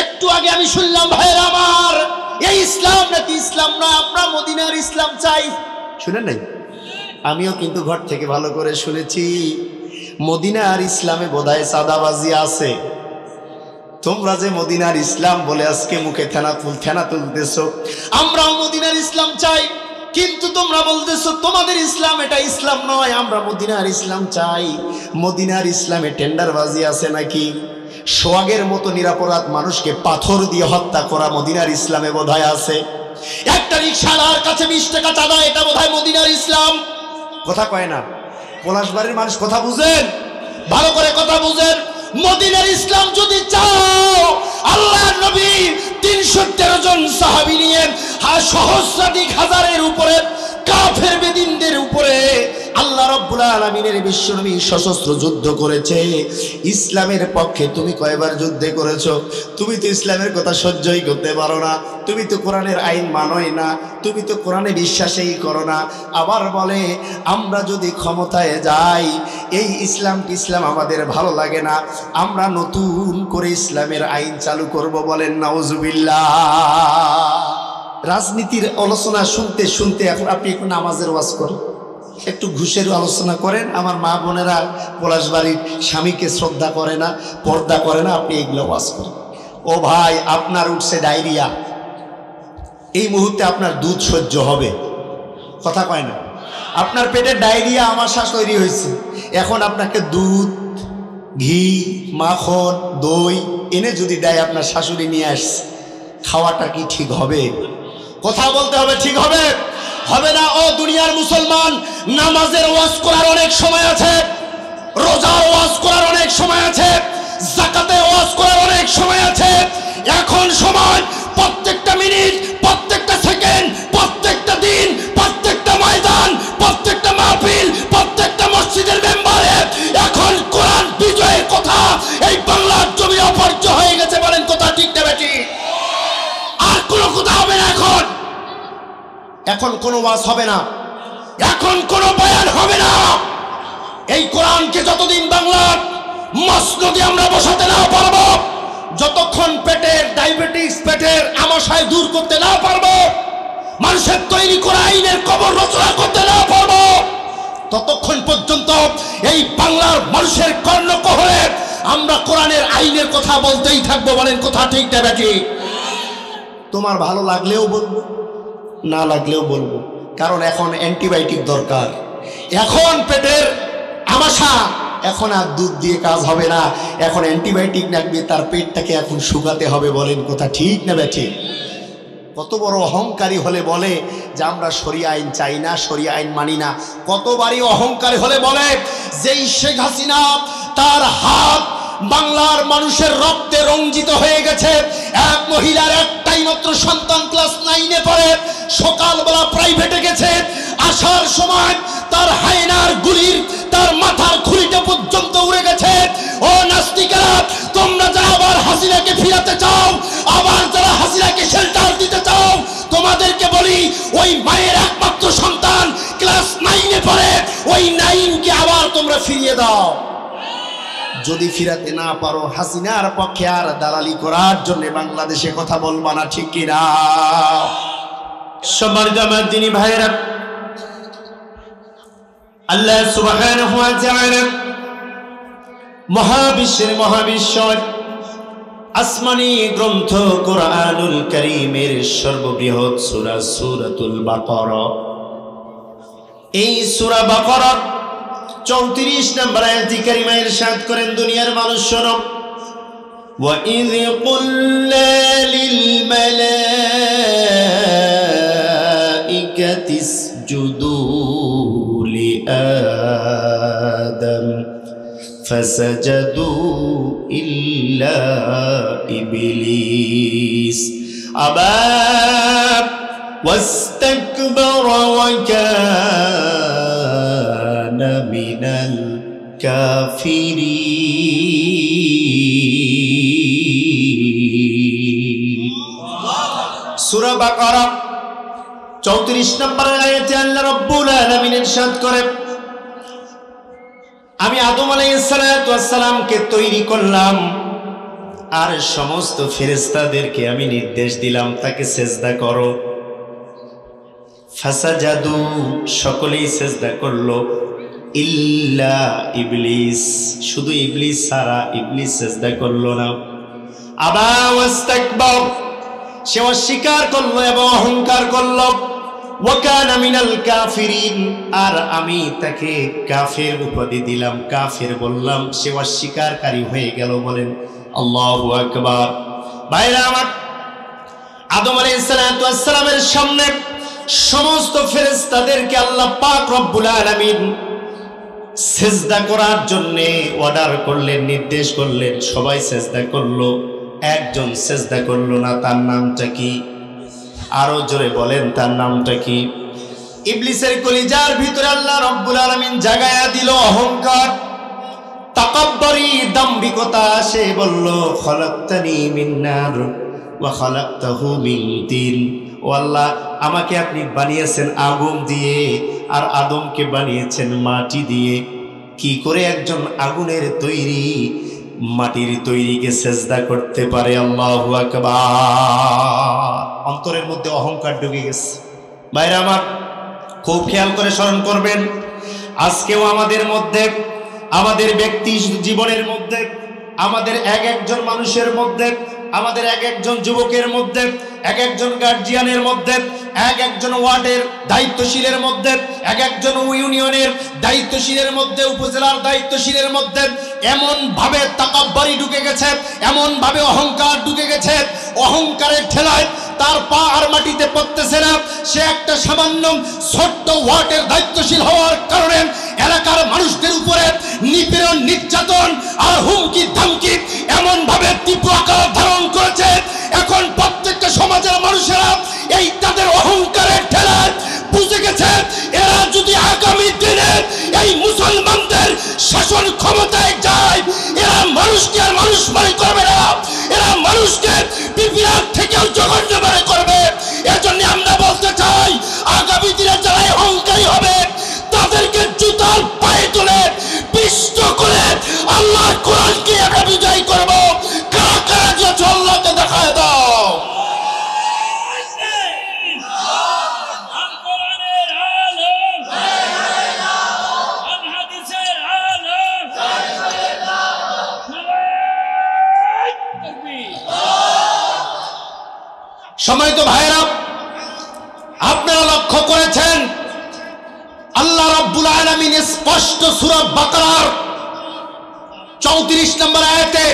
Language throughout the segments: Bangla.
একটু আগে আমি শুনলাম ভাইরা আমার, এই ইসলাম নাকি ইসলাম না, আমরা মদিনার ইসলাম চাই। শুনেন নাই? আমিও কিন্তু ঘর থেকে ভালো করে শুনেছি। মদিনার ইসলামে বোধহয় সাদাবাজি আছে। তোমরা যে মদিনার ইসলাম বলে আজকে মুখে ফেনা তুলতেছো, আমরাও মদিনার ইসলাম চাই, কিন্তু তোমরা বলতেছো তোমাদের ইসলাম এটা ইসলাম নয়, আমরা মদিনার ইসলাম চাই। মদিনার ইসলামে টেন্ডারবাজি আছে নাকি? সোহাগের মতো নিরাপরাধ মানুষকে পাথর দিয়ে হত্যা করা মদিনার ইসলামে বোধহয় আছে। একটা রিকশাওয়ালার কাছে 20 টাকা চাঁদা, এটা বোধহয় মদিনার ইসলাম। কথা কয় না? পলাশবাড়ির মানুষ কথা বুঝেন, ভালো করে কথা বুঝেন। মদিনার ইসলাম যদি চাও, আল্লাহর নবী 313 জন সাহাবী নিয়ে সহস্রাধিক হাজারের উপরে কাফের বেদিনদের উপরে আল্লাহ রাব্বুল আলামিনের বিশ্বনবী সশস্ত্র যুদ্ধ করেছে। ইসলামের পক্ষে তুমি কয়বার যুদ্ধ করেছো? তুমি তো ইসলামের কথা সহ্যই করতে পারো না, তুমি তো কোরআনের আইন মানোই না, তুমি তো কোরআনে বিশ্বাসই করো না। আবার বলে আমরা যদি ক্ষমতায় যাই, এই ইসলাম আমাদের ভালো লাগে না, আমরা নতুন করে ইসলামের আইন চালু করব। বলেন নাউজুবিল্লাহ। রাজনীতির আলোচনা শুনতে শুনতে এখন আপনি একটু নামাজের ওয়াজ করেন, একটু ঘুষের আলোচনা করেন। আমার মা বোনেরা পলাশবাড়ির স্বামীকে শ্রদ্ধা করে না, পর্দা করে না, আপনি এগুলো ওয়াজ করেন। ও ভাই, আপনার উঠছে ডায়রিয়া, এই মুহূর্তে আপনার দুধ সহ্য হবে? কথা কয় না? আপনার পেটে ডায়রিয়া আমাশা তৈরি হয়েছে, এখন আপনাকে দুধ, ঘি, মাখন, দই এনে যদি দেয়, আপনার শাশুড়ি নিয়ে আসছে, খাওয়াটা কি ঠিক হবে? কথা বলতে হবে, ঠিক হবে? হবে না। ও দুনিয়ার মুসলমান, নামাজের ওয়াজ করার অনেক সময় আছে, রোজার ওয়াজ করার অনেক সময় আছে, যাকাতের ওয়াজ করার অনেক সময় আছে। এখন সময় প্রত্যেকটা মিনিট, প্রত্যেকটা সেকেন্ড, প্রত্যেকটা দিন, প্রত্যেকটা ময়দান, প্রত্যেকটা মাহফিল, প্রত্যেকটা মসজিদের মেম্বারে এখন কোরআন বিজয়ের কথা এই বাংলার জমি অপর্য হয়ে গেছে। বলেন কথা ঠিক না বেটি? আর কোনো কথা হবে না। এখন কোনো ওয়াজ হবে না, এখন কোনো বয়ান হবে না। এই কোরআনকে যতদিন বাংলার মসনদে আমরা বসাতে না পারবো, যতক্ষণ পেটের ডায়াবেটিস, পেটের আমাশয় দূর করতে না পারবো, মানুষের তৈরি করা আইনের কবর রচনা করতে না পারবো, ততক্ষণ পর্যন্ত এই বাংলার মানুষের কর্ণকহরে আমরা কোরআনের আইনের কথা বলতেই থাকবো। বলেন কথা ঠিক না বেটি? তোমার ভালো লাগলেও বলবো, না লাগলেও বলবো, কারণ এখন অ্যান্টিবায়োটিক দরকার। এখন পেটের আমাশা, এখন আর দুধ দিয়ে কাজ হবে না, এখন অ্যান্টিবায়োটিক লাগবে, তার পেটটাকে এখন শুকাতে হবে। বলেন কথা ঠিক না বেঠি? কত বড় অহংকারী হলে বলে যে আমরা শরিয়া আইন চাই না, শরিয়া আইন মানি না। কতবারই অহংকারী হলে বলে যেই শেখ হাসিনা, তার হাত বাংলার মানুষের রক্তে রঞ্জিত হয়ে গেছে। এক মহিলার একটাই মাত্র সন্তান, ক্লাস 9-এ পড়ে, সকালবেলা প্রাইভেটে গেছে, আসার সময় তার হায়নার গুলির তার মাথার খুলিটা পর্যন্ত উড়ে গেছে। ও নাস্তিকেরা, তোমরা যারা আবার হাসিনাকে ফিরাতে চাও, আবার যারা হাসিনাকে শেল্টার দিতে চাও, তোমাদেরকে বলি ওই মায়ের একমাত্র সন্তান ক্লাস 9-এ পড়ে, ওই 9কে আবার তোমরা ফিরিয়ে দাও। যদি ফিরাতে না পারো, হাসিনার পক্ষে আর দালালি করার জন্য বাংলাদেশে কথা বলবা না, ঠিক কিনা? সম্মানিত আমার দিনী ভাইয়েরা, আল্লাহ সুবহানাহু ওয়া তাআলা মহাবিশ্বের মহাবিশ্বর আসমানি গ্রন্থ কোরআনুল কারীমের সর্ববৃহৎ সূরা সূরাতুল বাকারা, এই সূরা বাকারার 34 নম্বর আয়াতে কারিমা ইরশাদ করেন, দুনিয়ার মানুষ শোনো, ওয়া ইয কুল্লা লিল মালাইকাতি ইসজুদু লি আদম ফাসাজাদু ইল্লা ইবলিস আবা ওয়াস্তাকবারা ওয়া কানা মিনাল কাফিরিন। সূরা বাকারা 34 নম্বর আয়াতে আল্লাহ রাব্বুল আলামিন ইরশাদ করেন, আমি আদম আলাইহিস সালাতু ওয়াস সালামকে তৈরি করলাম, আর সমস্ত ফেরেশতাদেরকে আমি নির্দেশ দিলাম তাকে সেজদা করো। ফাসাজাদু, সকলেই সেজদা করলো, ইল্লা ইবলিস, শুধু ইবলিস ছাড়া, ইবলিস সেজদা করলো না। আবা ওয়াস্তাকবার, সে অস্বীকার করলো এবং অহংকার করলো। ওয়া কানা মিনাল কাফিরিন, আর আমি তাকে কাফের উপাধি দিলাম, কাফের বললাম, সে অস্বীকারী হয়ে গেল। বলেন আল্লাহু আকবার। ভাইরা আমার, আদম আলাইহিস সালাতু ওয়াস সালামের সামনে সমস্ত ফেরেশতাদেরকে আল্লাহ পাক রব্বুল আলামিন সেজদা করার জন্য অর্ডার করলেন, নির্দেশ করলেন। সবাই সেজদা করলো, একজন সেজদা করলো না। তার নামটা কি? আরো জোরে বলেন, তার নামটা কি? ইবলিসের কলিজার ভিতরে আল্লাহ রব্বুল আলামিন জাগায়া দিল অহংকার, তাকাব্বুরি, দাম্ভিকতা। সে বলল, খলাকতানি মিন নার ওয়া খলাকতাহু মিন তিন। ও আল্লাহ, আমাকে আপনি বানিয়েছেন আগুন দিয়ে, আর আদমকে বানিয়েছেন মাটি দিয়ে। কি করে একজন আগুনের তৈরি মাটির তৈরিকে সেজদা করতে পারে? আল্লাহু আকবার। অন্তরের মধ্যে অহংকার ঢুকে গেছে। ভাইরা আমার, খুব খেয়াল করে স্মরণ করবেন, আজকেও আমাদের মধ্যে, আমাদের ব্যক্তি জীবনের মধ্যে, আমাদের এক একজন মানুষের মধ্যে, আমাদের এক একজন যুবকের মধ্যে, এক একজন গার্জিয়ানের মধ্যে, এক একজন ওয়ার্ডের দায়িত্বশীলের মধ্যে, এক একজন ইউনিয়নের দায়িত্বশীলের মধ্যে, উপজেলার দায়িত্বশীলের মধ্যে এমন ভাবে তাকাব্বুরি ঢুকে গেছে, এমন ভাবে অহংকার ঢুকে গেছে, অহংকারের ঠেলায় তার পা আর মাটিতে পড়তেছে না। সে একটা সামান্য ছোট্ট ওয়ার্ডের দায়িত্বশীল হওয়ার কারণে এলাকার মানুষদের উপরে নিপীড়ন, নির্যাতন আর হুমকি ধামকি এমন ভাবে তীব্র আকার ধারণ করেছে। এখন প্রত্যেকটা সমাজের মানুষেরা এই তাদের অহংকারের ঠেলায় বুঝে গেছে, এরা যদি আগামী দিনে এই মুসলমানদের শাসন ক্ষমতায় যায়, এরা মানুষকে আর মানুষ মনে করবে না, এরা মানুষকে পিপিআর থেকেও জঘন্য মনে করবে। এজন্য আমরা বলতে চাই, আগামী দিনে যারা অহংকারী হবে তাদেরকে জুতার পায়ে তুলে পিষ্ট করে আল্লাহর কোরআনকে আমরা বিজয় করব। কারা কারা যে আল্লাহকে দেখায় দাও। সম্মানিত ভাইরা, আপনারা লক্ষ্য করেছেন আল্লাহ রাব্বুল আলামিন স্পষ্ট সূরা বাকারার 34 নম্বর আয়াতে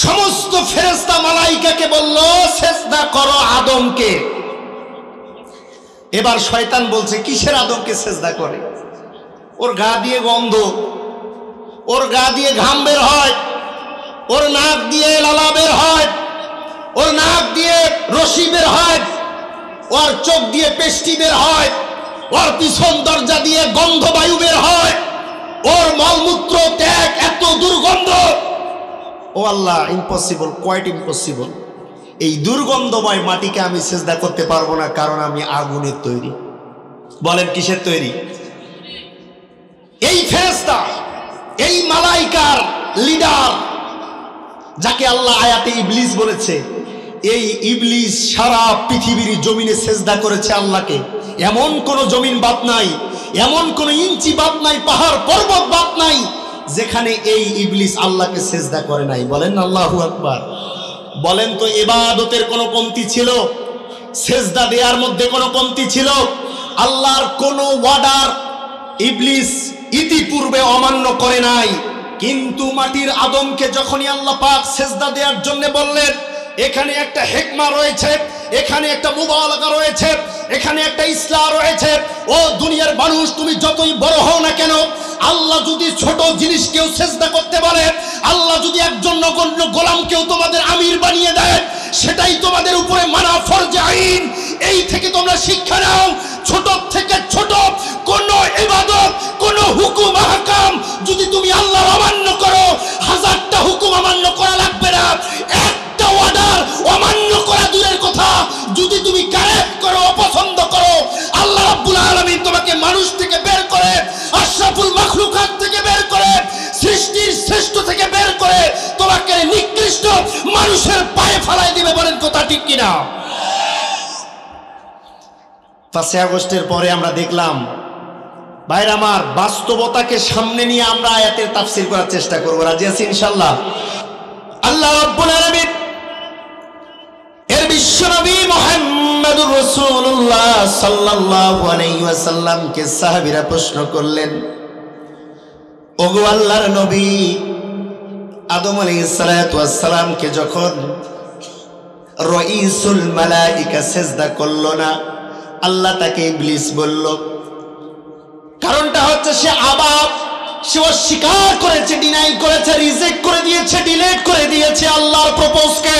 সমস্ত ফেরেশতা মালাইকাকে বলল, সেজদা করো আদমকে। এবার শয়তান বলছে, কিসের আদমকে সেজদা করে? ওর গা দিয়ে গন্ধ, ওর গা দিয়ে ঘাম বের হয়, ওর নাক দিয়ে লালা বের হয়, ওর নাক দিয়ে রশি বের হয়, ওর চোখ দিয়ে পেস্টি বের হয়, ওর পিছন দরজা দিয়ে গন্ধ বায়ু বের হয়, ওর মলমূত্র ত্যাগ এত দুর্গন্ধ। ও আল্লাহ, ইম্পসিবল, কোয়াইট ইম্পসিবল। এই দুর্গন্ধময় মাটিকে আমি সেজদা করতে পারবো না, কারণ আমি আগুনের তৈরি। বলেন কিসের তৈরি? এই ফেরেশতা, এই মালাইকার লিডার, যাকে আল্লাহ আয়াতে ইবলিস বলেছে, এই ইবলিস সারা পৃথিবীর জমিনে সেজদা করেছে আল্লাহকে। এমন কোন জমিন বাদ নাই, এমন কোন ইঞ্চি বাদ নাই, পাহাড় পর্বত বাদ নাই যেখানে এই ইবলিস আল্লাহকে সেজদা করে নাই। বলেন আল্লাহু আকবার। বলেন তো, ইবাদতের কোনো কমতি ছিল? সেজদা দেওয়ার মধ্যে কোনো কমতি ছিল? আল্লাহর কোনো অর্ডার ইবলিস ইতিপূর্বে অমান্য করে নাই। কিন্তু মাটির আদমকে যখনই আল্লাহ পাক সেজদা দেওয়ার জন্য বললেন, এখানে একটা হিকমা রয়েছে, এখানে একটা মুবালাগা রয়েছে, এখানে একটা ইসলাহ রয়েছে। ও দুনিয়ার মানুষ, তুমি যতই বড় হও না কেন, আল্লাহ যদি ছোট জিনিসকেও সেজদা করতে বলে, আল্লাহ যদি একজন নগণ্য গোলামকেও তোমাদের আমির বানিয়ে দেয়, সেটাই তোমাদের উপরে মানা ফরজে আইন। এই থেকে তোমরা শিক্ষা নাও, ছোট থেকে ছোট কোন ইবাদত, কোন হুকুম আহকাম যদি তুমি আল্লাহর অমান্য করো, হাজারটা হুকুম অমান্য করা লাগবে না, একটা অর্ডার অমান্য করা দূরের কথা, যদি তুমি গায়েব করো, অপছন্দ করো, আল্লাহ রাব্বুল আলামিন তোমাকে মানুষ থেকে বের করে, আশরাফুল মাখলুকাত থেকে বের করে, সৃষ্টির শ্রেষ্ঠ থেকে বের করে তোমাকে নিকৃষ্ট কিনা? 5 আগস্টের পরে আমরা দেখলাম, ভাইরা আমার, বাস্তবতাকে সামনে নিয়ে আমরা আয়াতের তাফসীর করার চেষ্টা করব। রাজি আছি ইনশাআল্লাহ? আল্লাহ রাব্বুল আলামিন এর বিশ্বনবী মুহাম্মদুর রাসূলুল্লাহ সাল্লাল্লাহু আলাইহি ওয়াসাল্লামকে সাহাবীরা প্রশ্ন করলেন, ওগো আল্লাহর নবী, আদম আলাইহিস সালাতু ওয়াস সালামকে যখন রাইসুল মালায়েকা সিজদা করলো না, আল্লাহ তাকে ইবলিস বলল, কারণটা হচ্ছে সে আবাব, সে অস্বীকার করেছে, ডিনাই করেছে, রিজেক্ট করে দিয়েছে, ডিলেট করে দিয়েছে আল্লাহর প্রপোজকে,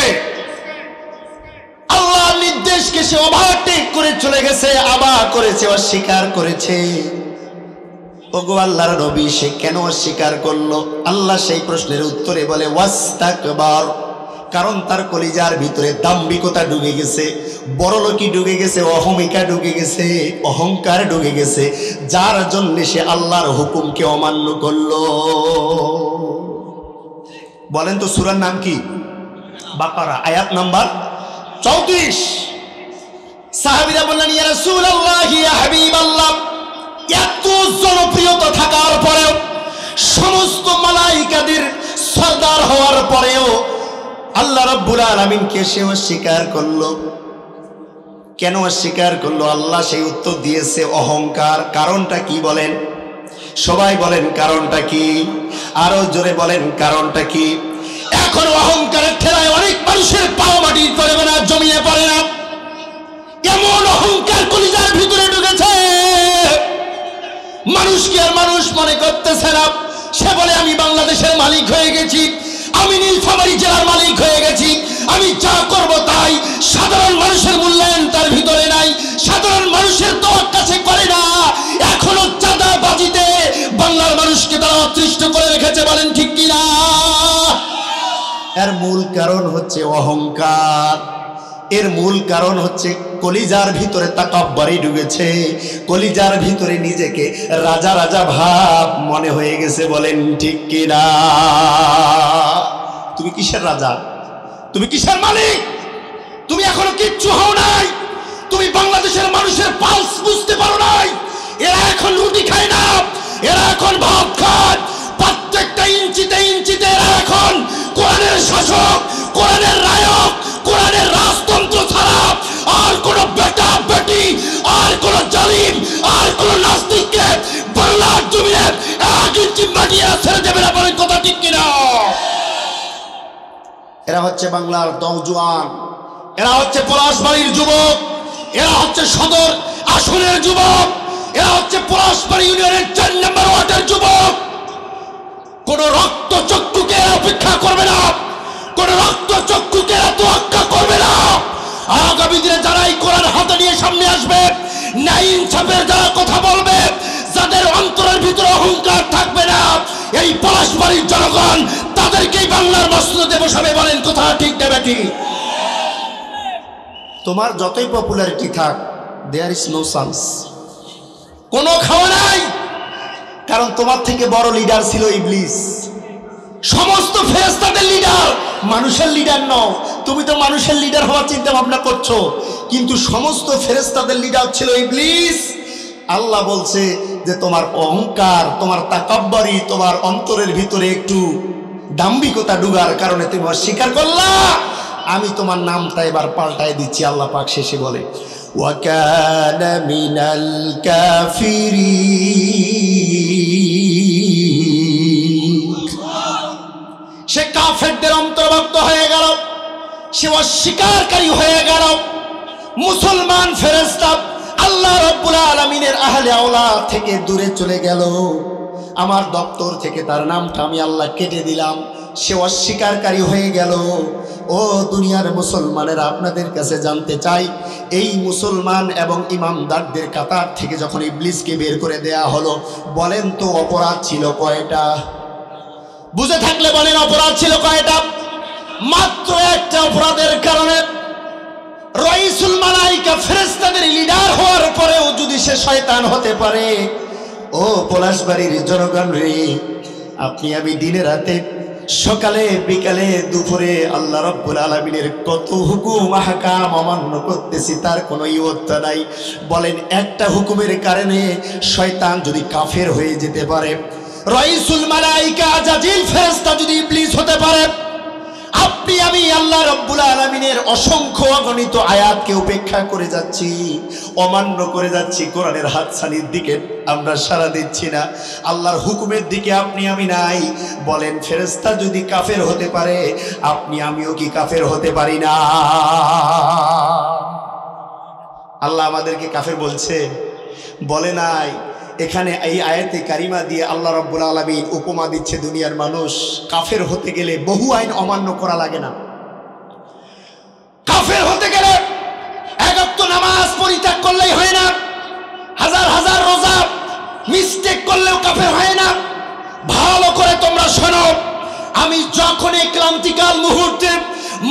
আল্লাহর নির্দেশকে সে ওভারটেক করে চলে গেছে, আবা করেছে, অস্বীকার করেছে। ওগো আল্লাহর নবী, সে কেন অস্বীকার করলো? আল্লাহ সেই প্রশ্নের উত্তরে বলে ওয়াস্তাকবার, কারণ তার কলিজার ভিতরে দাম্ভিকতা ঢুকে গেছে, বড়লোকি ঢুকে গেছে, অহমিকা ঢুকে গেছে, অহংকার ঢুকে গেছে, যার জন্য সে আল্লাহর হুকুমকে অমান্য করলো। বলেন তো সূরার নাম কি? বাকারা, আয়াত নাম্বার 34। সাহাবীরা বললেন, ইয়া রাসূলুল্লাহ, ইয়া হাবিবাল্লাহ, এত জনপ্রিয়তা থাকার পরেও, সমস্ত মালায়েকাদের সরদার হওয়ার পরেও আল্লাহ রাব্বুল আলামিনকে সে অস্বীকার করলো। কেন অস্বীকার করলো? আল্লাহ সেই উত্তর দিয়েছে অহংকার। কারণটা কি বলেন? সবাই বলেন কারণটা কি? আরো জোরে বলেন কারণটা কি? এখন অহংকারের ঠেলায় অনেক মানুষের পাও মাটির পড়ে না, জমিয়ে পড়ে না, এমন অহংকার কলিজার ভিতরে ঢুকেছে, মানুষকে আর মানুষ মনে করতেছে না। সে বলে আমি বাংলাদেশের মালিক হয়ে গেছি, আমি নীলফামারী জেলার মালিক হয়ে গেছি, আমি যা করব তাই। সাধারণ মানুষের মূল্যায়ন তার ভিতরে নাই, সাধারণ মানুষের তোয়াক্কা সে করে না। এখনো চাঁদাবাজিতে বাংলার মানুষকে তারা অতৃষ্ট করে রেখেছে, বলেন ঠিক কিনা? এর মূল কারণ হচ্ছে অহংকার, এর মূল কারণ হচ্ছে কলিজার ভিতরে তাকাব্বুরি ঢুকেছে, কলিজার ভিতরে নিজেকে রাজা রাজা ভাব মনে হয়ে গেছে, বলেন ঠিক কিনা? তুমি কিসের রাজা? তুমি কিসের মালিক? তুমি এখনো কিচ্ছু হও নাই, তুমি বাংলাদেশের মানুষের পালস বুঝতে পারো নাই। এরা এখন রুটি খায় না, এরা এখন ভাত খায়, প্রত্যেকটা ইঞ্চিতে ইঞ্চিতে এরা এখন কোরআনের শাসক, কোরআনের রায়ক, কোরআনের রাজতন্ত্র ছাড়া আর কোন বেটা বেটি, আর কোন জালিম, আর কোন নাস্তিককে বাংলার জমিনে এক ইঞ্চি মাটি ছেড়ে দেবে না, বলেন কথা ঠিক কিনা? এরা হচ্ছে বাংলার নওজোয়ান, এরা হচ্ছে পলাশবাড়ির যুবক, এরা হচ্ছে সদর আসনের যুবক, এরা হচ্ছে পলাশবাড়ি ইউনিয়নের 4 নম্বর ওয়ার্ডের যুবক। কোন রক্ত চক্ষুকে অপেক্ষা করবে না, কোন রক্ত চক্ষুকে তোয়াক্কা করবে না। আগামী দিনে যারাই কোরআন হাতে নিয়ে সামনে আসবে, ন্যায় ইনসাফের যারা কথা বলবে, যাদের অন্তরের ভিতরে অহংকার থাকবে না, এই পলাশবাড়ির জনগণ তাদেরকেই বাংলার মসনদে বসাবে, বলেন কথা ঠিক দেবে ঠিক? তোমার যতই পপুলারিটি থাক, দেয়ার ইজ নো চান্স, কোনো খাওয়া নাই। কারণ তোমার থেকে বড় লিডার ছিল ইবলিস। সমস্ত ফেরেশতাদের লিডার, মানুষের লিডার নও। তুমি তো মানুষের লিডার হওয়ার চিন্তা ভাবনা করছো, কিন্তু সমস্ত ফেরেশতাদের লিডার ছিল ইবলিস। আল্লাহ বলছে যে তোমার অহংকার, তোমার তাকাব্বুরি, তোমার অন্তরের ভিতরে একটু দাম্ভিকতা ঢুকার কারণে তুমি অস্বীকার করলা, আমি তোমার নামটা এবার পাল্টায় দিচ্ছি। আল্লাহ পাক শেষে বলে ওয়াকানা মিনাল কাফিরিন, সে কাফেরদের অন্তর্ভুক্ত হয়ে গেল, সে অস্বীকারী হয়ে গেল। মুসলমান ফেরেশতা আল্লাহ রাব্বুল আলামিনের আহলে আওলাদ থেকে দূরে চলে গেল, আমার দপ্তর থেকে তার নামটা আমি আল্লাহ কেটে দিলাম, সে অস্বীকারী হয়ে গেল। ও দুনিয়ার মুসলমানেরা, আপনাদের কাছে জানতে চাই, এই মুসলমান এবং ইমানদারদের কাতার থেকে যখন ইবলিসকে বের করে দেয়া হলো, বলেন তো অপরাধ ছিল কয়টা? বুঝে থাকলে বলেন অপরাধ ছিল কয়টা? মাত্র একটা অপরাধের কারণে রাইসুল মালায়েকা ফেরেশতাদের লিডার হওয়ার পরেও যদি সে শয়তান হতে পারে, ও পলাশবাড়ির জনগণ রে, আপনি আমি দিনে রাতে সকালে বিকালে দুপুরে আল্লাহ রাব্বুল আলামিনের কত হুকুম আহকাম অমান্য করতেছি, তার কোনো ইয়ত্তা নাই। বলেন একটা হুকুমের কারণে শয়তান যদি কাফের হয়ে যেতে পারে, রাইসুল মালাইকা আজাজিল ফেরেশতা যদি ইবলিস হতে পারে, আপনি আমি আল্লাহ রাব্বুল আলামিনের অসংখ্য অগণিত আয়াতকে উপেক্ষা করে যাচ্ছি, অমান্য করে যাচ্ছি, কোরআনের হাতছানির দিকে আমরা সাড়া দিচ্ছি না, আল্লাহর হুকুমের দিকে আপনি আমি নাই। বলেন ফেরেশতা যদি কাফের হতে পারে, আপনি আমিও কি কাফের হতে পারি না? আল্লাহ আমাদেরকে কাফের বলছে? বলে নাই। এখানে এই আয়াতে কারিমা দিয়ে আল্লাহ রাব্বুল আলামিন উপমা দিচ্ছে, দুনিয়ার মানুষ কাফের হতে গেলে বহু আইন অমান্য করা লাগে না। কাফের হতে গেলে এক ওয়াক্ত নামাজ পরিত্যাগ করলেই হয় না, হাজার হাজার রোজা মিস্টেক করলেও কাফের হয় না। ভালো করে তোমরা শোনো, আমি যখন এই ক্লান্তিকাল মুহূর্তে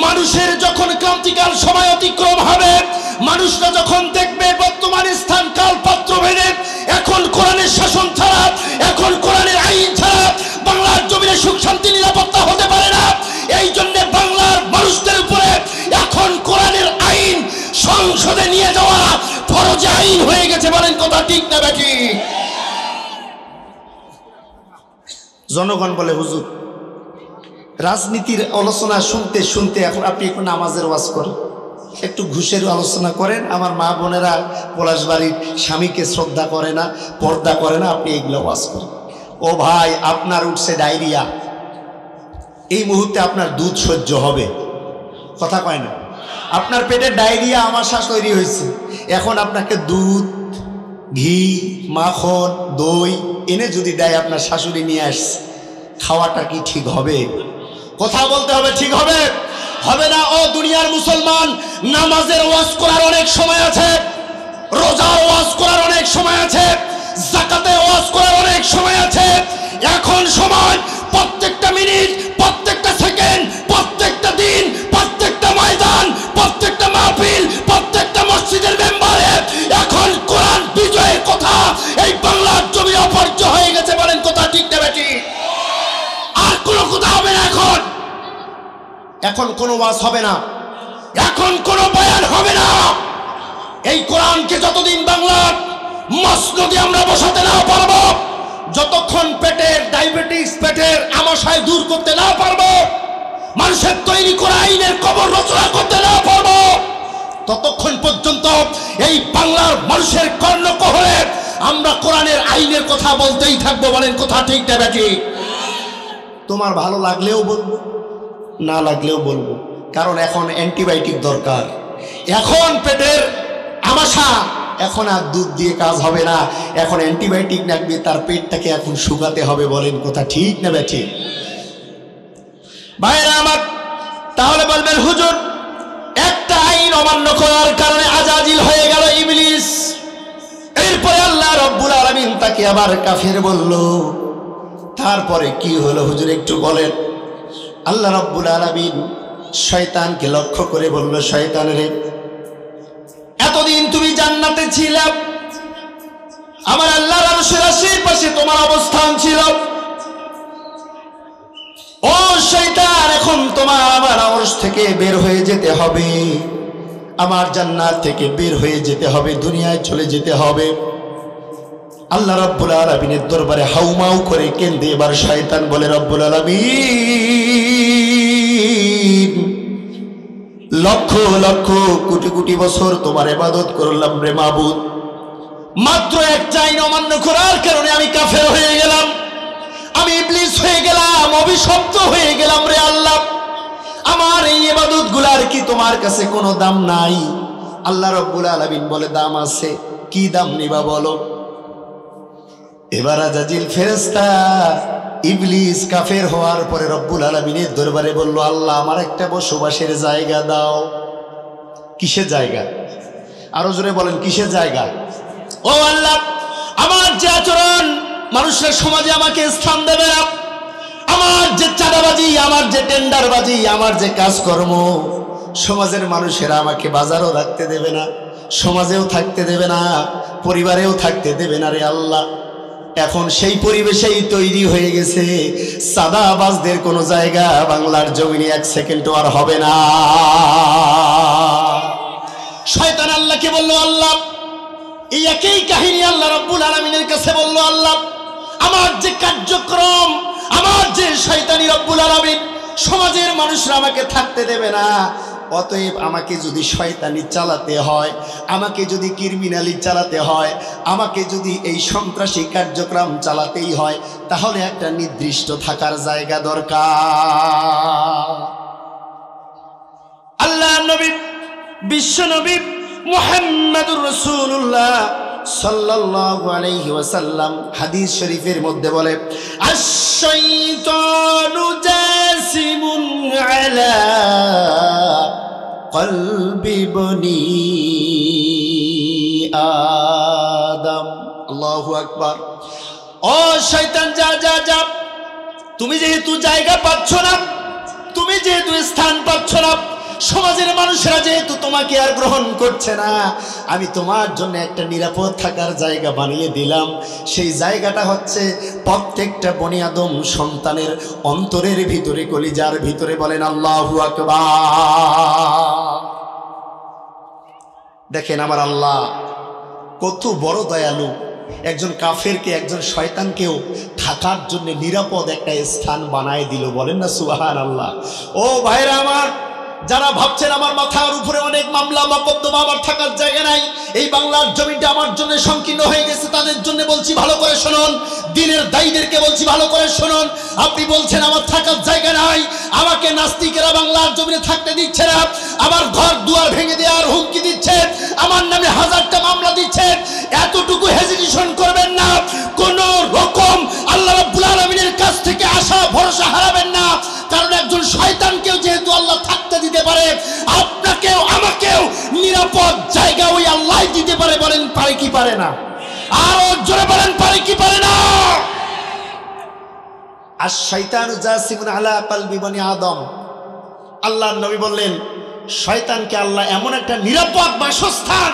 মানুষের যখন ক্লান্তিকাল সময় অতিক্রম হবে, মানুষরা যখন দেখবে বর্তমান স্থান কাল পাত্র ভেদে এখন কোরআনের শাসন ছাড়া, এখন কোরআনের আইন ছাড়া বাংলার জমিনে সুখ শান্তি নিরাপত্তা হতে পারে না। এই জন্য বাংলার মানুষদের উপরে এখন কোরআনের আইন সংসদে নিয়ে যাওয়া ফরজ আইন হয়ে গেছে। বলেন কথা ঠিক না বেঠি? জনগণ বলে হুজুর রাজনীতির আলোচনা শুনতে শুনতে এখন আপনি একটু নামাজের ওয়াজ করেন, একটু ঘুষের আলোচনা করেন। আমার মা বোনেরা পলাশবাড়ির স্বামীকে শ্রদ্ধা করে না, পর্দা করে না, আপনি এগুলো ওয়াজ করেন। ও ভাই, আপনার উঠছে ডায়রিয়া, এই মুহূর্তে আপনার দুধ সহ্য হবে, কথা কয় না? আপনার পেটে ডায়রিয়া আমাশা তৈরি হয়েছে, এখন আপনাকে দুধ, ঘি, মাখন, দই এনে যদি দেয়, আপনার শাশুড়ি নিয়ে আসছে, খাওয়াটা কি ঠিক হবে? কথা বলতে হবে, ঠিক হবে? হবে না। ও দুনিয়ার মুসলমান, নামাজের ওয়াজ করার অনেক সময় আছে, রোজার ওয়াজ করার অনেক সময় আছে, যাকাতের ওয়াজ করার অনেক সময় আছে। এখন সময় প্রত্যেকটা মিনিট, প্রত্যেকটা সেকেন্ড, প্রত্যেকটা দিন, প্রত্যেকটা ময়দান, প্রত্যেকটা মাহফিল, প্রত্যেকটা মসজিদের মেম্বারে এখন কোরআন বিজয়ের কথা এই বাংলার জমি অপর্য হয়ে গেছে। বলেন কথা ঠিক না বেটি? আর কোনো কথা হবে না। এখন কোনো ওয়াজ হবে না, এখন কোনো বয়ান হবে না। এই কোরআনকে যতদিন বাংলার মসনদে আমরা বসাতে না পারবো, যতক্ষণ পেটের ডায়াবেটিস, পেটের আমাশয় দূর করতে না পারবো, মানুষের তৈরি করা আইনের কবর রচনা করতে না পারবো, ততক্ষণ পর্যন্ত এই বাংলার মানুষের কর্ণকহরে আমরা কোরআনের আইনের কথা বলতেই থাকবো। বলেন কথা ঠিক না বেটি? তোমার ভালো লাগলেও বলবো, না লাগলেও বলবো, কারণ এখন অ্যান্টিবায়োটিক দরকার। এখন পেটের আমাশা, এখন আর দুধ দিয়ে কাজ হবে না, এখন অ্যান্টিবায়োটিক লাগবে, তার পেটটাকে এখন শুকাতে হবে। বলেন কথা ঠিক না বেঠি? ভাইরা আমার, তাহলে বলবেন হুজুর একটা আইন অমান্য করার কারণে আজাজিল হয়ে গেল ইবলিস, এরপরে আল্লাহ রাব্বুল আলামিন তাকে আবার কাফের বলল, তারপরে কি হলো হুজুর একটু বলেন। আল্লাহ রাব্বুল আলামিন শয়তানকে লক্ষ্য করে বলল, শয়তানের এতদিন তুমি জান্নাতে ছিলে, আমার আল্লাহর আরশের আশেপাশে তোমার অবস্থান ছিল। ও শয়তান, এখন তোমার আমার আরশ থেকে বের হয়ে যেতে হবে, আমার জান্নাত থেকে বের হয়ে যেতে হবে, দুনিয়ায় চলে যেতে হবে। আল্লাহ রাব্বুল আলামিনের দরবারে হাউমাউ করে কেঁদে এবার শয়তান বলে, রব্বুল আলামিন, লক্ষ লক্ষ কোটি কোটি বছর তোমার ইবাদত করলাম রে মাবুদ, মাত্র একটা আইন অমান্য করার কারণে আমি কাফের হয়ে গেলাম, আমি ইবলিস হয়ে গেলাম, অভিশপ্ত হয়ে গেলাম রে আল্লাহ। আমার এই ইবাদত গুলার কি তোমার কাছে কোনো দাম নাই? আল্লাহ রাব্বুল আলামিন বলে, দাম আছে। কি দাম নিবা বলো? এবার আজাজিল ফেরেশতা ইবলিস কাফের হওয়ার পরে রব্বুল আলামিনের দরবারে বলল, আল্লাহ আমার একটা বসবাসের জায়গা দাও। কিসের জায়গা? আরো জোরে বলেন, কিসের জায়গা? ও আল্লাহ, আমার যে আচরণ মানুষের সমাজে আমাকে স্থান দেবে না, আমার যে চাঁদাবাজি, আমার যে টেন্ডারবাজি, আমার যে কাজকর্ম, সমাজের মানুষেরা আমাকে বাজারও রাখতে দেবে না, সমাজেও থাকতে দেবে না, পরিবারেও থাকতে দেবে না রে আল্লাহ। এখন সেই পরিবেশেই তৈরি হয়ে গেছে, সাদাবাজদের কোনো জায়গা বাংলার জমিনে 1 সেকেন্ডও আর হবে না। শয়তান আল্লাহকে বলল, আল্লাহ, এই একই কাহিনী আল্লাহ রাব্বুল আলামিনের কাছে বলল, আল্লাহ, আমার যে কার্যক্রম, আমার যে শয়তানি রব্বুল আলামিন সমাজের মানুষরা আমাকে থাকতে দেবে না, অতএব আমাকে যদি শয়তানি চালাতে হয়, আমাকে যদি ক্রিমিনালি চালাতে হয়, আমাকে যদি এই সন্ত্রাসী কার্যক্রম চালাতেই হয়, তাহলে একটা নির্দিষ্ট থাকার জায়গা দরকার। আল্লাহ নবী, বিশ্ব নবী মুহাম্মদুর রাসূলুল্লাহ সাল্লাল্লাহু আলাইহি ওয়াসাল্লাম হাদিস শরীফের মধ্যে বলে, আশ-শাইতানু জাসিমুন আলা কলবি বনি আদম। আল্লাহু আকবার। ও শয়তান, যা যা যা, তুমি যেহেতু জায়গা পাচ্ছ না, তুমি যেহেতু স্থান পাচ্ছ না, সমাজের মানুষেরা যেহেতু তোমাকে আর গ্রহণ করছে না, আমি তোমার জন্য একটা নিরাপদ থাকার জায়গা বানিয়ে দিলাম। সেই জায়গাটা হচ্ছে প্রত্যেকটা বনি আদম সন্তানের অন্তরের ভিতরে, কলিজার ভিতরে। বলেন আল্লাহু আকবার। দেখেন আমার আল্লাহ কত বড় দয়ালু। একজন কাফেরকে, একজন শয়তানকেও থাকার জন্য নিরাপদ একটা স্থান বানায় দিল। বলেন না সুবহানাল্লাহ। ও ভাইরা আমার, যারা ভাবছেন আমার মাথার উপরে অনেক মামলা মোকদ্দমা, আমার থাকার জায়গা নাই, এই বাংলার জমিটা আমার জন্য সংকীর্ণ হয়ে গেছে, তাদের জন্য বলছি ভালো করে শুনুন। দিনের দায়ীদেরকে বলছি ভালো করে শুনুন। আপনি বলছেন আমার থাকার জায়গা নাই, আমাকে নাস্তিকেরা বাংলার জমিনে থাকতে দিচ্ছে না, আমার ঘর দুয়ার ভেঙে দেওয়ার হুমকি দিচ্ছে, আমার নামে 1000টা মামলা দিচ্ছে, এতটুকু হেজিটেশন করবেন না। কোন রকম আল্লাহ রাব্বুল আলামিনের কাছ থেকে আশা ভরসা হারাবেন না। কারণ একজন শয়তানকেও যেহেতু আল্লাহ থাকতে দিতে পারে, আপনাকেও আমাকেও নিরাপদ জায়গা ওই আল্লাহ দিতে পারে। বলেন পারে কি পারে না? আরো জোরে বলেন পারে কি পারে না? আশ-শাইতানু জাসিমুন আলা কলবি বনি আদম। আল্লাহর নবী বললেন, শয়তানকে আল্লাহ এমন একটা নিরাপদ বাসস্থান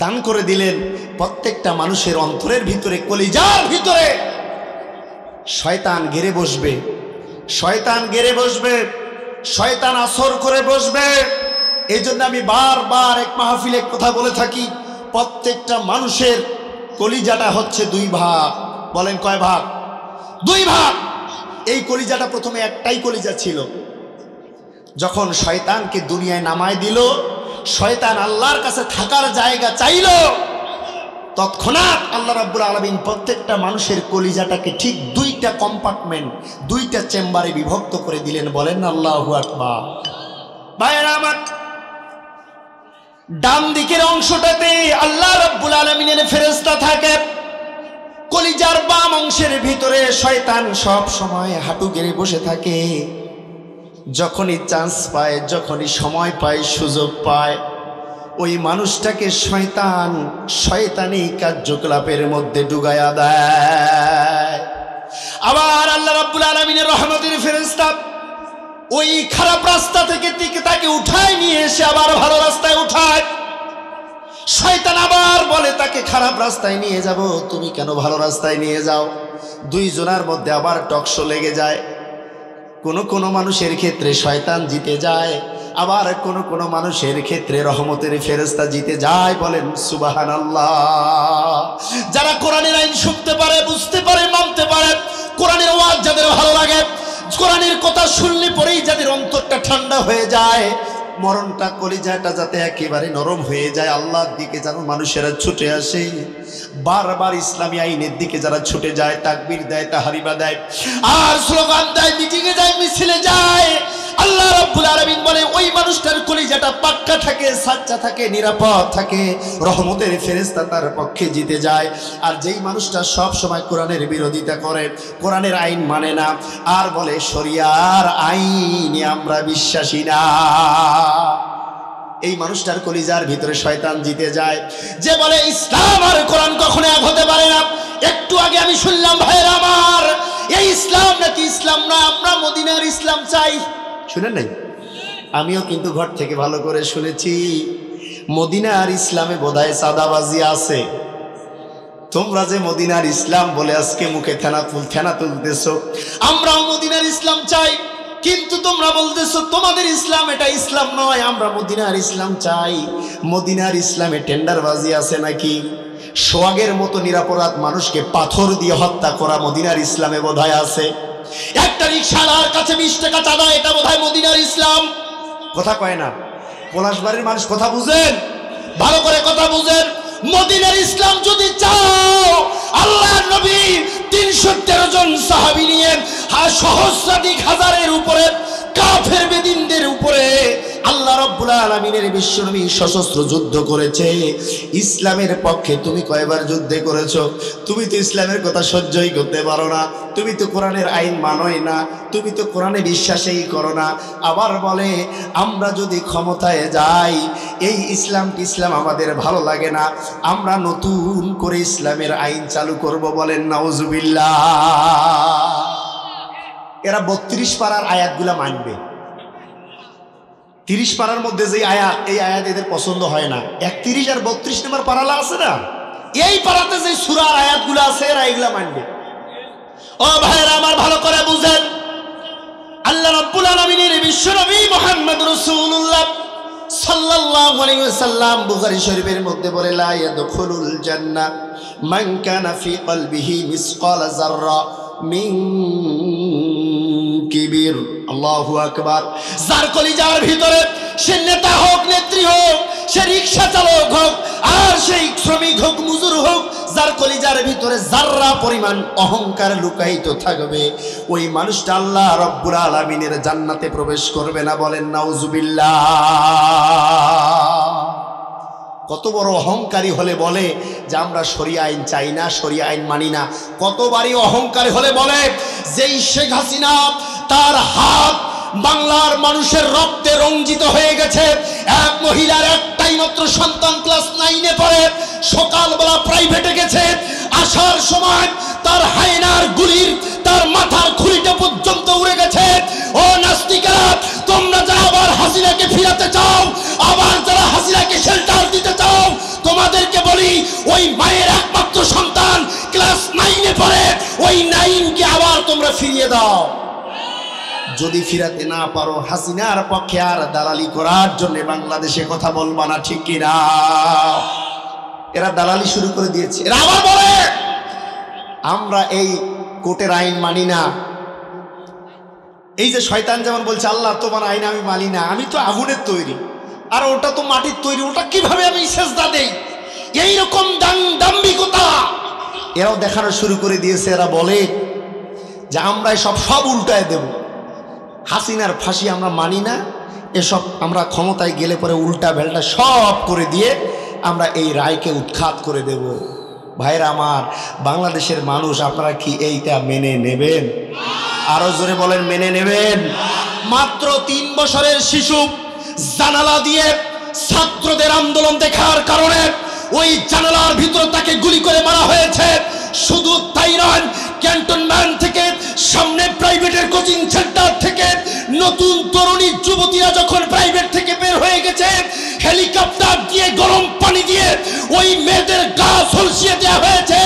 দান করে দিলেন, প্রত্যেকটা মানুষের অন্তরের ভিতরে, কলিজার ভিতরে শয়তান গেড়ে বসবে, শয়তান গেড়ে বসবে, শয়তান আসর করে বসবে। এই জন্য আমি বারবার এক মাহফিলে কথা বলে থাকি, প্রত্যেকটা মানুষের কলিজাটা হচ্ছে 2 ভাগ। বলেন কয় ভাগ? 2 ভাগ। এই কলিজাটা প্রথমে একটাই কলিজা ছিল। যখন শয়তানকে দুনিয়ায় নামায় দিল, শয়তান আল্লাহর কাছে থাকার জায়গা চাইল, তৎক্ষণাৎ আল্লাহ রাব্বুল আলামিন প্রত্যেকটা মানুষের কলিজাটাকে ঠিক 2টা কম্পার্টমেন্ট, 2টা চেম্বারে বিভক্ত করে দিলেন। বলেন আল্লাহু আকবার। ভাইরা আমার, ডান দিকের অংশটাতে আল্লাহ রাব্বুল আলামিনের ফেরেশতা থাকে, কলিজার বাম অংশের ভিতরে শয়তান সব সময় হাঁটু গেড়ে বসে থাকে। যখনই চান্স পায়, যখনই সময় পায়, সুযোগ পায়, ওই মানুষটাকে শয়তান শয়তানি কার্যকলাপের মধ্যে ডুবাইয়া দেয়। আবার আল্লাহ রাব্বুল আলামিনের রহমতের ফেরেশতা ওই খারাপ রাস্তা থেকে তাকে উঠায় নিয়ে এসে আবার ভালো রাস্তায় উঠায়। শয়তান আবার বলে তাকে খারাপ রাস্তায় নিয়ে যাব, তুমি কেন ভালো রাস্তায় নিয়ে যাও? 2 জনের মধ্যে আবার টকশো লেগে যায়। কোন মানুষের ক্ষেত্রে শয়তান জিতে যায়, আবার কোন মানুষের ক্ষেত্রে রহমতের ফেরেশতা জিতে যায়। বলেন সুবহানাল্লাহ। যারা কোরআনের আইন শুনতে পারে, বুঝতে পারে, মানতে পারে, কোরআনের ওয়াজ যাদের ভালো লাগে, কোরআনের কথা শুনলে পরেই যাদের অন্তরটা ঠান্ডা হয়ে যায়, মরণটা, কলিজাটা যাতে একেবারে নরম হয়ে যায়, আল্লাহর দিকে যেন মানুষেরা ছুটে আসে। বারবার ইসলামী আইনের দিকে যারা ছুটে যায়, তাকবীর দেয়, তাহরিমা দেয়, আর স্লোগান দেয়, মিটিংয়ে যায়, মিছিলে যায়, আল্লাহ রাব্বুল আলামিন বলে ওই মানুষটার কলিজাটা পাক্কা থাকে, সাচ্চা থাকে, নিরাপদ থাকে, রহমতের ফেরেশতা তার পক্ষে জিতে যায়। আর যেই মানুষটা সব সময় কোরআনের বিরোধিতা করে, কোরআনের আইন মানে না, আর বলে শরিয়ার আইনে আমরা বিশ্বাসী না, এই মানুষটার কলিজার ভিতরে শয়তান জিতে যায়। যে বলে ইসলাম আর কোরআন কখনো এক হতে পারে না। একটু আগে আমি শুনলাম ভাইরা আমার, এই ইসলাম নাকি ইসলাম না, আমরা মদিনার ইসলাম চাই। শুনেন নাই? আমিও কিন্তু ঘর থেকে ভালো করে শুনেছি, মদিনার ইসলামে বোধহয় সাদাবাজি আছে। তোমরা যে মদিনার ইসলাম বলে আজকে মুখে ফেনা তুলতেছো, আমরাও মদিনার ইসলাম চাই, কিন্তু তোমরা বলতেছো তোমাদের ইসলাম এটা ইসলাম নয়, আমরা মদিনার ইসলাম চাই। মদিনার ইসলামে টেন্ডারবাজি আছে নাকি? সোহাগের মতো নিরাপরাধ মানুষকে পাথর দিয়ে হত্যা করা মদিনার ইসলামে বোধহয় আছে। একটা রিকশাওয়ালার কাছে 20 টাকা চাঁদা, এটা বোধহয় মদিনার ইসলাম। কথা কয় না? পলাশবাড়ির মানুষ কথা বুঝেন, ভালো করে কথা বুঝেন। মদিনার ইসলাম যদি চাও, আল্লাহর নবী 313 জন সাহাবী নিয়ে সহস্রাধিক হাজারের উপরে কাফের বেদিনদের উপরে আল্লাহ রাব্বুল আলামিনের বিশ্বনবী সশস্ত্র যুদ্ধ করেছে। ইসলামের পক্ষে তুমি কয়বার যুদ্ধ করেছো? তুমি তো ইসলামের কথা সহ্যই করতে পারো না, তুমি তো কোরআনের আইন মানোই না, তুমি তো কোরআনে বিশ্বাসই করো না। আবার বলে আমরা যদি ক্ষমতায় যাই, এই ইসলাম আমাদের ভালো লাগে না, আমরা নতুন করে ইসলামের আইন চালু করব। বলেন নাউজুবিল্লাহ। এরা 32 পারার আয়াতগুলা মানবে। 30 পারার মধ্যে যে আয়াত, এই আয়াত এদের পছন্দ হয় না। 31 আর 32 নম্বর পারালা আছে না, এই পারাতে যে সূরার আয়াতগুলো আছে এরা এগুলা মানবে। ও ভাইরা আমার, ভালো করে বুঝেন, আল্লাহ রাব্বুল আলামিনের বিশ্বনবী মুহাম্মদ রাসূলুল্লাহ সাল্লাল্লাহু আলাইহি ওয়াসাল্লাম বুখারী শরীফের মধ্যে বলে, লা ইয়াদখুলুল জান্নাহ মান কানা ফি কলবিহি মিসকালা যাররা মিন কিবির। আল্লাহু আকবার। যার কলিজার ভিতরে, সে নেতা হোক, নেত্রী হোক, সে রিকশা চালক হোক, আর সেই শ্রমিক হোক, মজুর হোক, যার কলিজার ভিতরে যাররা পরিমাণ অহংকার লুকায়িত থাকবে, ওই মানুষটা আল্লাহ রাব্বুল আলামিনের জান্নাতে প্রবেশ করবে না। বলেন নাউজুবিল্লাহ। কত বড় অহংকারী হলে বলে যে আমরা শরিয়া আইন চাই না, শরিয়া আইন মানি না। কতবারই অহংকারী হলে বলে যেই শেখ হাসিনা, তার হাত বাংলার মানুষের রক্তে রঞ্জিত হয়ে গেছে। এক মহিলার একটাই মাত্র সন্তান, ক্লাস 9-এ পড়ে, সকালবেলা প্রাইভেটে গেছে, আসার সময় তার হায়নার গুলির তার মাথার খুলিটা পর্যন্ত উড়ে গেছে। ও নাস্তিকেরা, তোমরা যারা আবার হাসিনাকে ফিরাতে চাও, আবার যারা হাসিনাকে শেল্টার দিতে চাও, তোমাদেরকে বলি, ওই মায়ের একমাত্র সন্তান ক্লাস 9-এ পড়ে, ওই 9কে আবার তোমরা ফিরিয়ে দাও। যদি ফিরাতে না পারো, হাসিনার পক্ষে আর দালালি করার জন্য বাংলাদেশে কথা বলবা না, ঠিক কিনা? এরা দালালি শুরু করে দিয়েছে। এরা আবার বলে আমরা এই কোর্টের আইন মানি না। এই যে শয়তান যেমন বলছে আল্লাহ তোমার আইন আমি মানি না, আমি তো আগুনের তৈরি, আর ওটা তো মাটির তৈরি, ওটা কিভাবে আমি সেজদা দেই? এইরকম দাম্ভিকতা এরাও দেখানো শুরু করে দিয়েছে। এরা বলে যে আমরা সব উল্টায় দেব, হাসিনার ফাঁসি আমরা মানি না, এসব আমরা ক্ষমতায় গেলে পরে উল্টা বেল্টা সব করে দিয়ে আমরা এই রায়কে উৎখাত করে দেব। ভাইরা আমার, বাংলাদেশের মানুষ আপনারা কি এইটা মেনে নেবেন? আরো জোরে বলেন, মেনে নেবেন? মাত্র 3 বছরের শিশু জানালা দিয়ে ছাত্রদের আন্দোলন দেখার কারণে ওই জানালার ভিতরে তাকে গুলি করে মারা হয়েছে। শুধু তাই নয়, ক্যান্টনমেন্ট থেকে, সামনে প্রাইভেটের কোচিং সেন্টার থেকে নতুন তরুণী যুবতীরা যখন প্রাইভেট থেকে বের হয়ে গেছে, হেলিকপ্টার দিয়ে গরম পানি দিয়ে ওই মেয়েদের গা ঝলসিয়ে দেওয়া হয়েছে।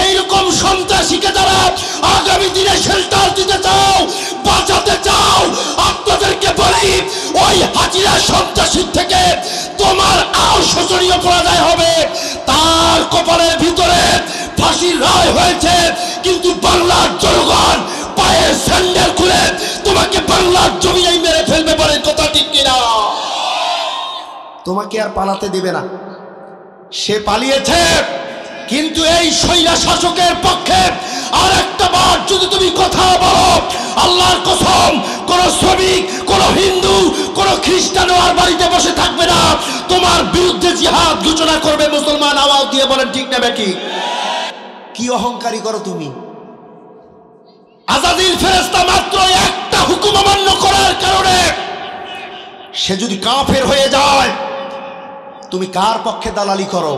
এইরকম সন্ত্রাসীকে যারা আগামী দিনে শেল্টার দিতে চাও, বাঁচাতে চাও, আপনাদেরকে বলি ওই হাজিরা সন্ত্রাসী থেকে তোমার আর শোচনীয় পরাজয় হবে। তার কপালের ভিতরে ফাঁসির রায় হয়েছে, কিন্তু বাংলার জনগণ পায়ের স্যান্ডেল খুলে তোমাকে বাংলার জমিনেই মেরে ফেলবে। বলে কথা ঠিক কিনা? তোমাকে আর পালাতে দেবে না। সে পালিয়েছে, কিন্তু এই শৈলা শাসকের পক্ষে আর একটা বার যদি তুমি কথা বলো, আল্লাহর কসম, কোন শ্রমিক, কোন হিন্দু, কোন খ্রিস্টানও আর বাড়িতে বসে থাকবে না, তোমার বিরুদ্ধে জিহাদ ঘোষণা করবে মুসলমান। আওয়াজ দিয়ে বলেন ঠিক না বেঠিক? কি অহংকারী করো তুমি? আজাদিল ফেরেশতা মাত্র একটা হুকুম অমান্য করার কারণে সে যদি কাফের হয়ে যায়, তুমি কার পক্ষে দালালি করো?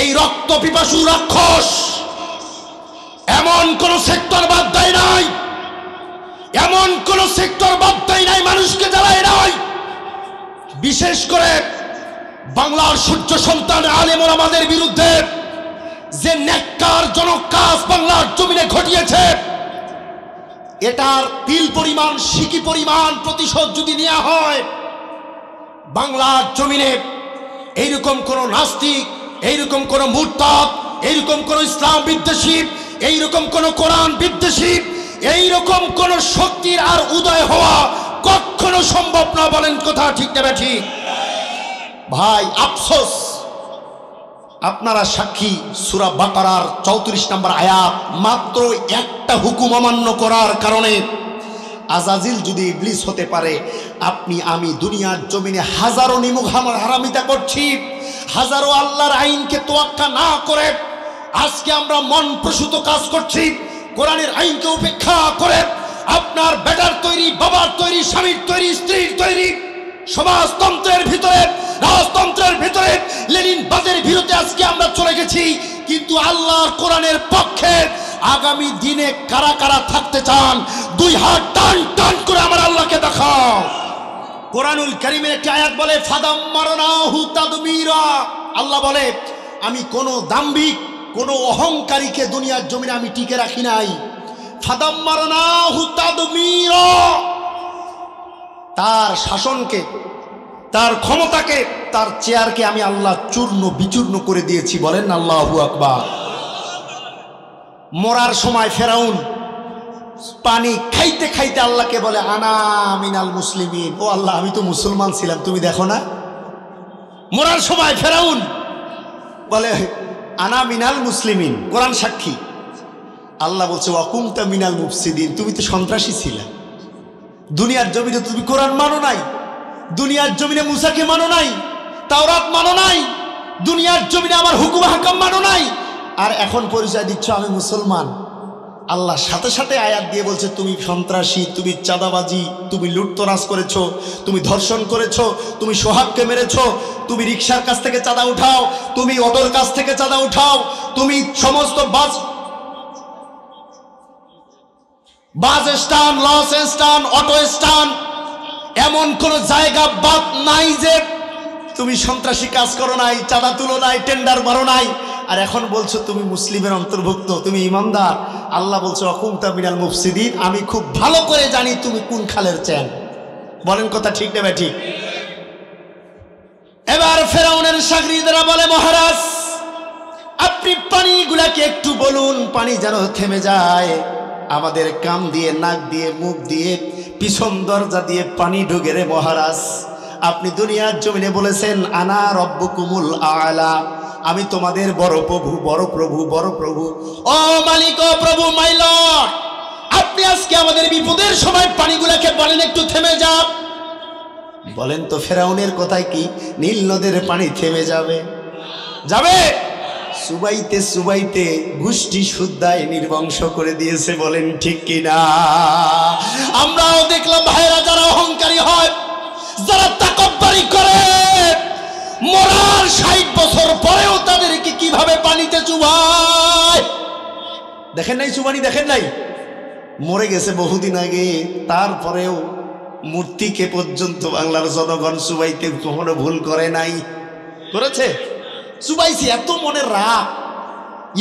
এই রক্ত পিপাসু রাক্ষস এমন কোন সেক্টর বাদ দেয় নাই, এমন কোন সেক্টর বাদ দেয় নাই মানুষকে জ্বালায় নাই। বিশেষ করে বাংলার সূর্য সন্তান আলেম ওলামাদের বিরুদ্ধে যে নেককার জনক কাজ বাংলার জমিনে ঘটিয়েছে, এটার তিল পরিমাণ সিকি পরিমাণ প্রতিশোধ যদি নেওয়া হয়, বাংলার জমিনে এইরকম কোন নাস্তিক, এইরকম কোন মুরতাদ, এইরকম কোন ইসলাম বিদ্বেষী, এইরকম কোন কোরআন বিদ্বেষী, এইরকম কোন শক্তির আর উদয় হওয়া কখনো সম্ভব না। বলেন কথা ঠিক না ঠিক? ভাই আফসোস, আপনারা সাক্ষী, সূরা বাকারার 34 নম্বর আয়াত, মাত্র একটা হুকুম অমান্য করার কারণে আজাজিল যদি ইবলিস হতে পারে, আপনি আমি দুনিয়ার জমিনে হাজারো নিমুখ হারামিতা করছি, হাজারো আল্লাহর আইনকে তোয়াক্কা না করে আজকে আমরা মন প্রসূত কাজ করছি, কোরআনের আইনকে উপেক্ষা করে আপনার বেটার তৈরি, বাবার তৈরি, স্বামীর তৈরি, স্ত্রীর তৈরি সমাজতন্ত্রের ভিতরে, রাজতন্ত্রের ভিতরে লেনিনবাদের বিরুদ্ধে আজকে আমরা চলে গেছি। কিন্তু আল্লাহর কোরআনের পক্ষে আগামী দিনে কারা কারা থাকতে চান, দুই হাত টান টান করে আমার আল্লাহকে দেখাও। কোরআনুল কারীমের একটি আয়াত বলে, ফাদাম্মারনাহু তাদমীরা। আল্লাহ বলে, আমি কোনো দাম্ভিক, কোনো অহংকারীকে দুনিয়ার জমিনে আমি টিকে রাখি নাই। ফাদাম্মারনাহু তাদমীরা, তার শাসনকে, তার ক্ষমতাকে, তার চেয়ারকে আমি আল্লাহ চূর্ণ বিচূর্ণ করে দিয়েছি। বলেন আল্লাহু আকবার। মরার সময় ফেরাউন পানি খাইতে খাইতে আল্লাহকে বলে, আনা মিনাল মুসলিমিন, ও আল্লাহ আমি তো মুসলমান ছিলাম, তুমি দেখো না। মরার সময় ফেরাউন বলে, আনা মিনাল মুসলিমিন, কোরআন সাক্ষী। আল্লাহ বলছে, ওয়াকুমতা মিনাল মুফসিদিন, তুমি তো সন্ত্রাসী ছিলে। দুনিয়ার জমিনে তুমি কোরআন মানো নাই, দুনিয়ার জমিনে মুসাকে মানো নাই, তাওরাত মানো নাই, দুনিয়ার জমিনে আমার হুকুম হাকাম মানো নাই, আর এখন পরিচয় দিচ্ছ আমি মুসলমান। আল্লাহ সাথে সাথে আয়াত দিয়ে বলছে, তুমি সন্ত্রাসী, তুমি চাঁদাবাজি, তুমি লুটতরাজ করেছো, তুমি ধর্ষণ করেছো, তুমি সোহাগকে মেরেছো, তুমি রিক্সার কাছ থেকে চাঁদা উঠাও, তুমি অটোর কাছ থেকে চাঁদা উঠাও, তুমি সমস্ত বাস স্ট্যান্ড, লস স্ট্যান্ড, অটো স্ট্যান্ড, এমন কোন জায়গা বাদ নাই যে তুমি সন্ত্রাসী কাজ করো নাই, চাঁদা তুলো নাই, টেন্ডার মারো নাই। আর এখন বলছো তুমি মুসলিমের অন্তর্ভুক্ত, তুমি ইমানদার। আল্লাহ বলছো, ওয়াকুমতা মিনাল মুফসিদিন, আমি খুব ভালো করে জানি তুমি কোন খালের চেন। বলেন কথা ঠিক না ঠিক? এবার ফেরাউনের শাগরিদরা বলে, মহারাজ আপনি পানিগুলাকে একটু বলুন, পানি যেন থেমে যায়। আমাদের কান দিয়ে, নাক দিয়ে, মুখ দিয়ে, পিছন দরজা দিয়ে পানি ঢুকে রে মহারাজ। আপনি দুনিয়ার জমিনে বলেছেন, আনা রব্বুকুমুল আলা, আমি তোমাদের বড় প্রভু, বড় প্রভু, বড় প্রভু। ও মালিক, ও প্রভু, মাই লর্ড, আপনি আজকে আমাদের বিপদের সময় পানিগুলাকে বলেন একটু থেমে যাও। বলেন তো ফেরাউনের কথায় কি নীল নদের পানি থেমে যাবে? যাবে? সুবাইতে সুবাইতে গোষ্ঠী শুদ্ধায় নির্বংশ করে দিয়েছে। বলেন ঠিক কিনা? আমরাও দেখলাম ভাইরা, যারা অহংকারী হয়, যারা তাকব্বুরি করে, মরার 60 বছর পরেও তাদেরকে কিভাবে পানিতে চুবায়। দেখেন নাই চুবানি? দেখেন নাই? মরে গেছে বহুদিন আগে, তারপরেও মূর্তিকে পর্যন্ত বাংলার জনগণ চুবাইতে কখনো ভুল করে নাই। করেছে? চুবাইছে। এত মনের রাগ,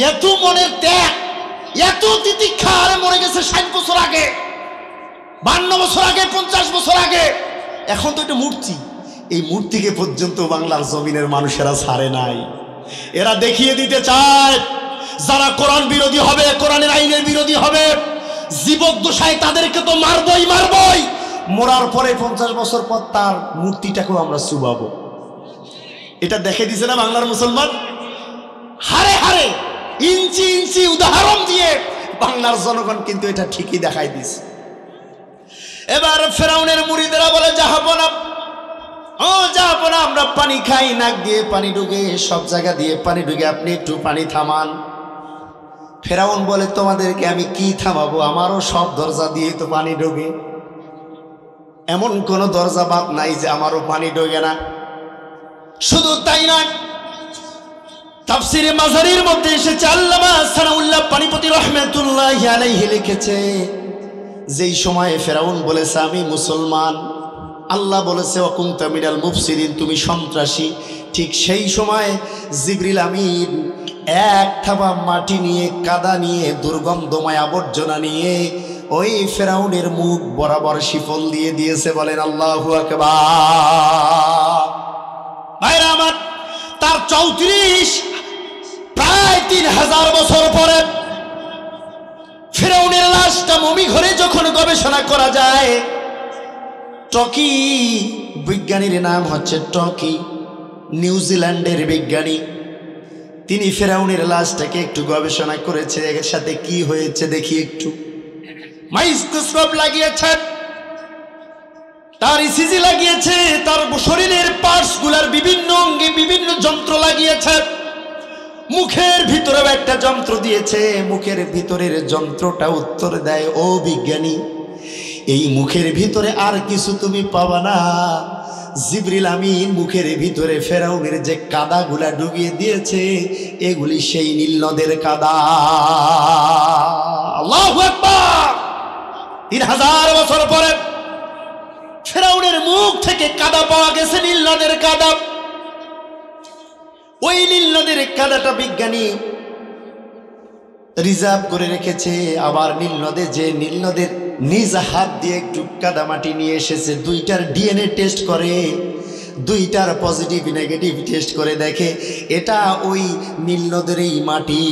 এত মনের ত্যাগ, এত তিতিক্ষা। আরে মরে গেছে 60 বছর আগে, 52 বছর আগে, 50 বছর আগে। এখন তো এটা মূর্তি, এই মূর্তিকে পর্যন্ত বাংলার জমিনের মানুষেরা ছাড়ে নাই। এরা দেখিয়ে দিতে চায়, যারা কোরআন বিরোধী হবে, কোরআনের আইনের বিরোধী হবে, জীবদ্দশায় তাদেরকে তো মারবই মারবই। মরার পরে 50 বছর পর তার মূর্তিটাকেও আমরা চুবাবো। এটা দেখে দিছে না বাংলার মুসলমান? হারে হারে, ইঞ্চি ইঞ্চি উদাহরণ দিয়ে বাংলার জনগণ কিন্তু এটা ঠিকই দেখাই দিছে। এবার ফেরাউনের মুরিদেরা বলে, জাহাপনা, ও জাহাপনা, আমরা পানি খাই, নাক দিয়ে পানি ঢুকে, সব জায়গা দিয়ে পানি ঢুকে, আপনি একটু পানি থামান। ফেরাউন বলে, তোমাদেরকে আমি কি থামাবো? আমারও সব দরজা দিয়ে তো পানি ঢোকে, এমন কোন দরজা বাদ নাই যে আমারও পানি ঢোকে না। শুধু তাই নয়, তাফসিরে মাজারির মধ্যে এসেছে, আল্লামা সানাউল্লাহ পানিপতি রহমাতুল্লাহি আলাইহি লিখেছে, যেই সময়ে ফেরাউন বলেছে আমি মুসলমান, আল্লাহ বলেছে ওয়াকুনতা মিনাল মুফসিদিন, তুমি সন্ত্রাসী, ঠিক সেই সময় জিবরিল আমিন এক থাবা মাটি নিয়ে, কাদা নিয়ে, দুর্গন্ধময় আবর্জনা নিয়ে ওই ফেরাউনের মুখ বরাবর শিফল দিয়ে দিয়েছে। বলেন আল্লাহু আকবার। ভাইরা আমার, তার 34 প্রায় 3000 বছর পরে ফেরাউনের লাশটা মমি ঘরে যখন গবেষণা করা যায়, টকি বিজ্ঞানীর নাম হচ্ছে টকি, নিউজিল্যান্ডের বিজ্ঞানী, তিনি ফেরাউনের লাশটাকে একটু গবেষণা করেছে। এর সাথে কি হয়েছে দেখি একটু। মাইক্রোস্কোপ লাগিয়েছে, তার ইসিজি লাগিয়েছে, তার শরীরের পার্টস গুলার বিভিন্ন অঙ্গে বিভিন্ন যন্ত্র লাগিয়েছে, মুখের ভিতরেও একটা যন্ত্র দিয়েছে। মুখের ভিতরের যন্ত্রটা উত্তর দেয়, ও বিজ্ঞানী, এই মুখের ভিতরে আর কিছু তুমি পাবা না। জিবরিল আমিন মুখের ভিতরে ফেরাউনের যে কাদাগুলা ডুবিয়ে দিয়েছে, এগুলি সেই নীল নদের কাদা। আল্লাহু আকবার। 3000 বছর পরে ফেরাউনের মুখ থেকে কাদা পাওয়া গেছে, নীল নদের কাদা। ওই নীল নদের কাদাটা বিজ্ঞানী রিজার্ভ করে রেখেছে। আবার নীল নদে যে নীল নদের নিজ হাত দিয়ে একটু কাদা মাটি নিয়ে এসেছে, দুইটার ডিএনএ টেস্ট করে, দুইটার পজিটিভ নেগেটিভ টেস্ট করে দেখে এটা ওই নীল নদের এই মাটি।